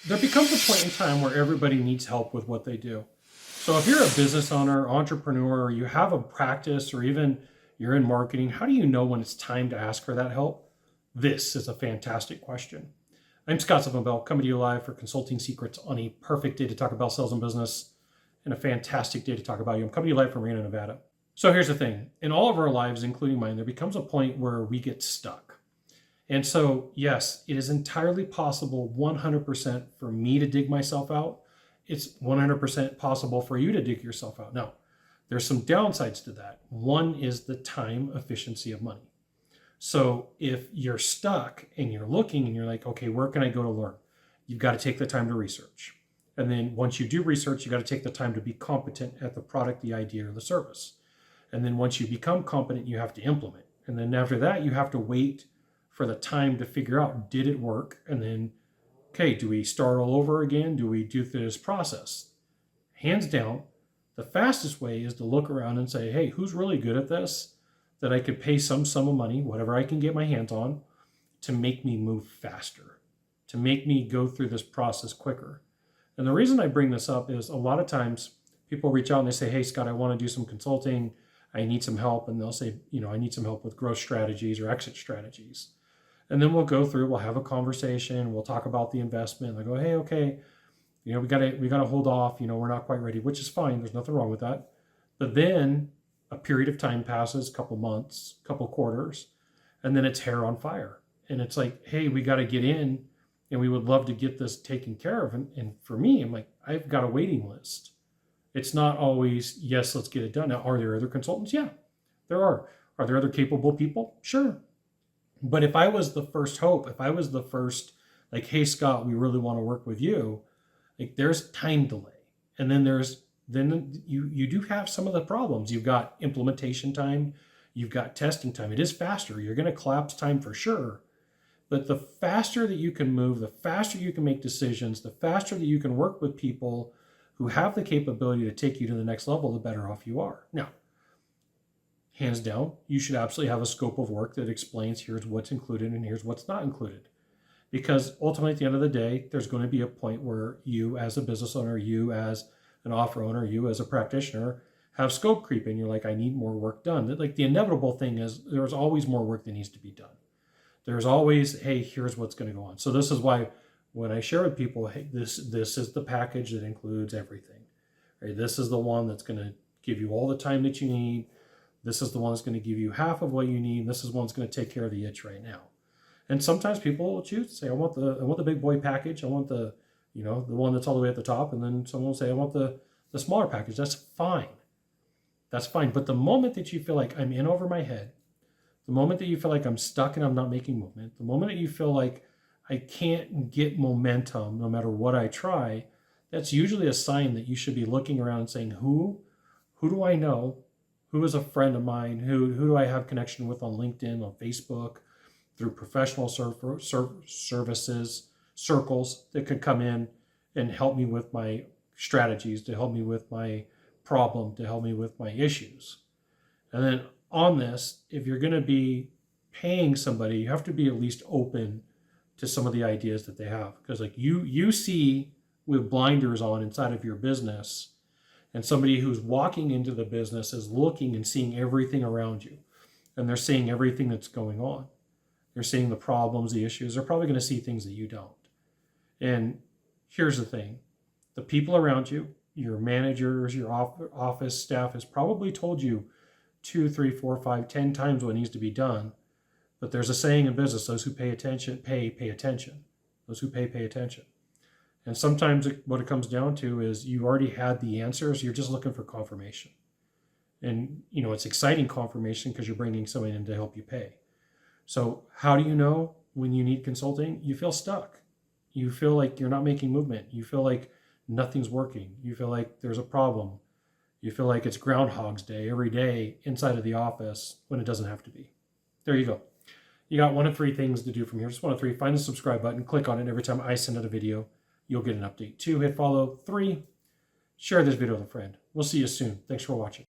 there becomes a point in time where everybody needs help with what they do. So if you're a business owner, entrepreneur, or you have a practice, or even you're in marketing, how do you know when it's time to ask for that help? This is a fantastic question. I'm Scott Sylvan Bell, coming to you live for Consulting Secrets on a perfect day to talk about sales and business and a fantastic day to talk about you. I'm coming to you live from Reno, Nevada. So here's the thing. In all of our lives, including mine, there becomes a point where we get stuck. And so, yes, it is entirely possible 100% for me to dig myself out. It's 100% possible for you to dig yourself out. Now, there's some downsides to that. One is the time efficiency of money. So if you're stuck and you're looking and you're like, okay, where can I go to learn? You've got to take the time to research. And then once you do research, you got to take the time to be competent at the product, the idea, or the service. And then once you become competent, you have to implement. And then after that, you have to wait for the time to figure out, did it work? And then, okay, do we start all over again? Do we do this process? Hands down, the fastest way is to look around and say, hey, who's really good at this? That I could pay some sum of money, whatever I can get my hands on, to make me move faster, to make me go through this process quicker. And the reason I bring this up is a lot of times people reach out and they say, hey, Scott, I want to do some consulting. I need some help. And they'll say, I need some help with growth strategies or exit strategies. And then we'll go through, we'll have a conversation, we'll talk about the investment. They go, hey, okay, we gotta hold off, we're not quite ready, which is fine. There's nothing wrong with that. But then a period of time passes, a couple months, couple quarters, and then it's hair on fire. And it's like, hey, we got to get in and we would love to get this taken care of. And for me, I'm like, I've got a waiting list. It's not always, yes, let's get it done. Now, are there other consultants? Yeah, there are. Are there other capable people? Sure. But if I was the first hope, if I was the first, like, hey, Scott, we really want to work with you, like there's time delay. And then you do have some of the problems. You've got implementation time, you've got testing time. It is faster. You're going to collapse time for sure. But the faster that you can move, the faster you can make decisions, the faster that you can work with people who have the capability to take you to the next level, the better off you are. Now, hands down, you should absolutely have a scope of work that explains here's what's included and here's what's not included. Because ultimately, at the end of the day, there's going to be a point where you as a business owner, you as an offer owner, you as a practitioner have scope creep and you're like, I need more work done. Like the inevitable thing is there's always more work that needs to be done. There's always, hey, here's what's going to go on. So this is why when I share with people, hey, this is the package that includes everything. Right? This is the one that's going to give you all the time that you need. This is the one that's going to give you half of what you need. This is one that's going to take care of the itch right now. And sometimes people will choose to say, I want the big boy package. I want the one that's all the way at the top. And then someone will say, I want the smaller package. That's fine. That's fine. But the moment that you feel like I'm in over my head, the moment that you feel like I'm stuck and I'm not making movement, the moment that you feel like I can't get momentum no matter what I try, that's usually a sign that you should be looking around and saying, who do I know? Who is a friend of mine? Who do I have connection with on LinkedIn, on Facebook, through professional services, circles that could come in and help me with my strategies, to help me with my problem, to help me with my issues. And then on this, if you're going to be paying somebody, you have to be at least open to some of the ideas that they have. Because like you see with blinders on inside of your business, and somebody who's walking into the business is looking and seeing everything around you. And they're seeing everything that's going on. They're seeing the problems, the issues. They're probably going to see things that you don't. And here's the thing. The people around you, your managers, your office staff has probably told you 2, 3, 4, 5, 10 times what needs to be done. But there's a saying in business, those who pay attention, pay attention. Those who pay attention. And sometimes what it comes down to is you already had the answers. You're just looking for confirmation. And, it's exciting confirmation because you're bringing someone in to help you pay. So how do you know when you need consulting? You feel stuck. You feel like you're not making movement. You feel like nothing's working. You feel like there's a problem. You feel like it's Groundhog's Day every day inside of the office when it doesn't have to be. There you go. You got one of 3 things to do from here. Just one of 3. Find the subscribe button. Click on it every time I send out a video. You'll get an update. 2, hit follow. 3, share this video with a friend. We'll see you soon. Thanks for watching.